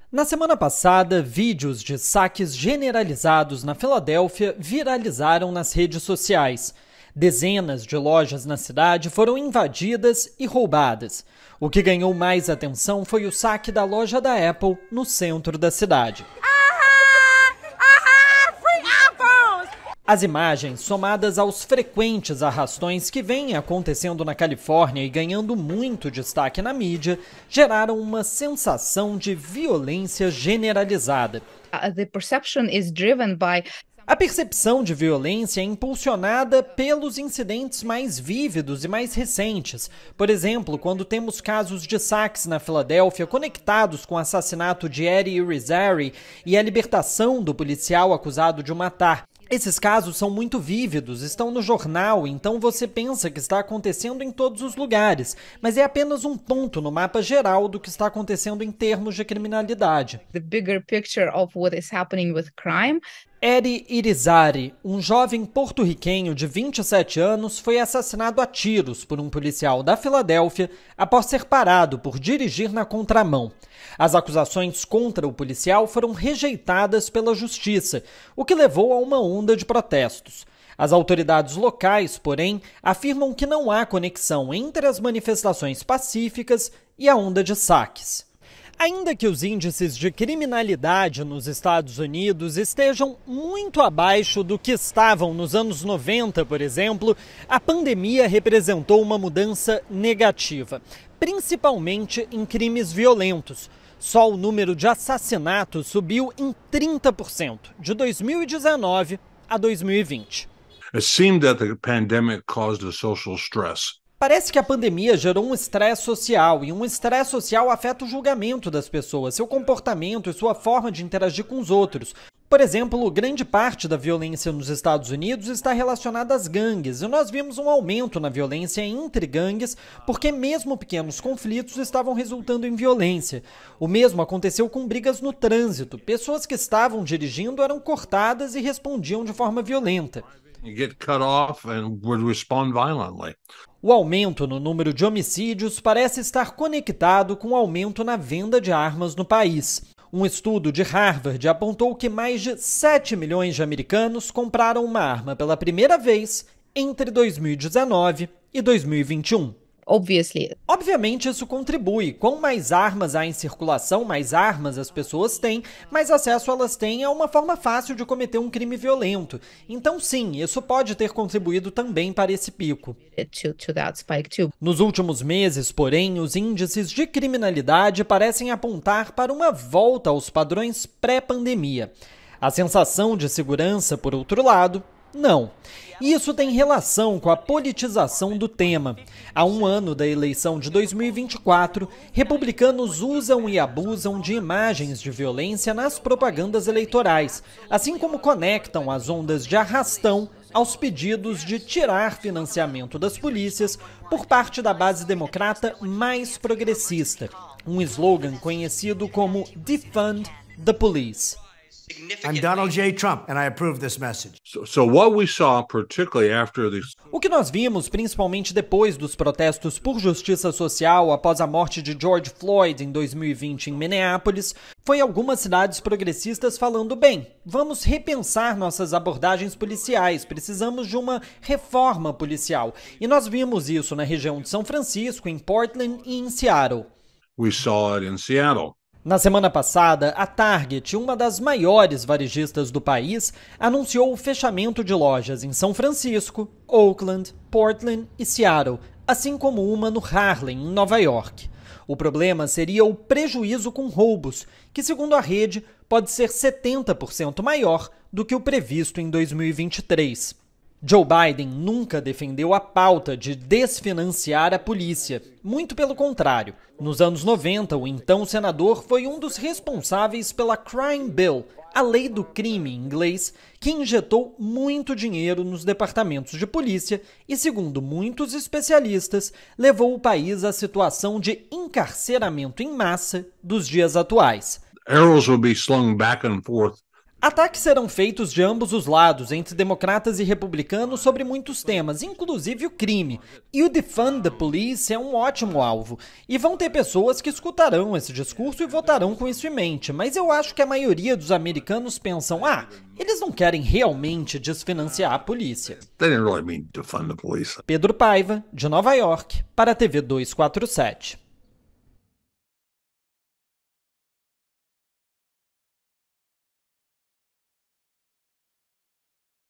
Na semana passada, vídeos de saques generalizados na Filadélfia viralizaram nas redes sociais. Dezenas de lojas na cidade foram invadidas e roubadas. O que ganhou mais atenção foi o saque da loja da Apple no centro da cidade. As imagens, somadas aos frequentes arrastões que vêm acontecendo na Califórnia e ganhando muito destaque na mídia, geraram uma sensação de violência generalizada. A percepção de violência é impulsionada pelos incidentes mais vívidos e mais recentes. Por exemplo, quando temos casos de saques na Filadélfia conectados com o assassinato de Eddie Irizarry e a libertação do policial acusado de o matar. Esses casos são muito vívidos, estão no jornal, então você pensa que está acontecendo em todos os lugares, mas é apenas um ponto no mapa geral do que está acontecendo em termos de criminalidade. The bigger picture of what is happening with crime. Eddie Irizarry, um jovem porto-riquenho de 27 anos, foi assassinado a tiros por um policial da Filadélfia após ser parado por dirigir na contramão. As acusações contra o policial foram rejeitadas pela justiça, o que levou a uma onda de protestos. As autoridades locais, porém, afirmam que não há conexão entre as manifestações pacíficas e a onda de saques. Ainda que os índices de criminalidade nos Estados Unidos estejam muito abaixo do que estavam nos anos 90, por exemplo, a pandemia representou uma mudança negativa, principalmente em crimes violentos. Só o número de assassinatos subiu em 30%, de 2019 a 2020. It seemed that the pandemic caused a social stress. Parece que a pandemia gerou um estresse social, e um estresse social afeta o julgamento das pessoas, seu comportamento e sua forma de interagir com os outros. Por exemplo, grande parte da violência nos Estados Unidos está relacionada às gangues, e nós vimos um aumento na violência entre gangues, porque mesmo pequenos conflitos estavam resultando em violência. O mesmo aconteceu com brigas no trânsito. Pessoas que estavam dirigindo eram cortadas e respondiam de forma violenta. You get cut off and would respond violently. O aumento no número de homicídios parece estar conectado com o aumento na venda de armas no país. Um estudo de Harvard apontou que mais de 7 milhões de americanos compraram uma arma pela primeira vez entre 2019 e 2021. Obviamente, isso contribui. Quanto mais armas há em circulação, mais armas as pessoas têm, mais acesso elas têm a uma forma fácil de cometer um crime violento. Então, sim, isso pode ter contribuído também para esse pico. Nos últimos meses, porém, os índices de criminalidade parecem apontar para uma volta aos padrões pré-pandemia. A sensação de segurança, por outro lado, não. Isso tem relação com a politização do tema. Há um ano da eleição de 2024, republicanos usam e abusam de imagens de violência nas propagandas eleitorais, assim como conectam as ondas de arrastão aos pedidos de tirar financiamento das polícias por parte da base democrata mais progressista. Um slogan conhecido como Defund the Police. I'm Donald J. Trump, and I approve this message. So what we saw, particularly after these... O que nós vimos, principalmente depois dos protestos por justiça social após a morte de George Floyd em 2020 em Minneapolis, foi algumas cidades progressistas falando: bem, vamos repensar nossas abordagens policiais, precisamos de uma reforma policial. E nós vimos isso na região de São Francisco, em Portland e em Seattle. We saw it in Seattle. Na semana passada, a Target, uma das maiores varejistas do país, anunciou o fechamento de lojas em São Francisco, Oakland, Portland e Seattle, assim como uma no Harlem, em Nova York. O problema seria o prejuízo com roubos, que, segundo a rede, pode ser 70% maior do que o previsto em 2023. Joe Biden nunca defendeu a pauta de desfinanciar a polícia. Muito pelo contrário. Nos anos 90, o então senador foi um dos responsáveis pela Crime Bill, a lei do crime em inglês, que injetou muito dinheiro nos departamentos de polícia e, segundo muitos especialistas, levou o país à situação de encarceramento em massa dos dias atuais. Arrows will be slung back and forth. Ataques serão feitos de ambos os lados, entre democratas e republicanos, sobre muitos temas, inclusive o crime. E o Defund the Police é um ótimo alvo. E vão ter pessoas que escutarão esse discurso e votarão com isso em mente, mas eu acho que a maioria dos americanos pensam, eles não querem realmente desfinanciar a polícia. They didn't really mean defund the police. Pedro Paiva, de Nova York, para a TV 247.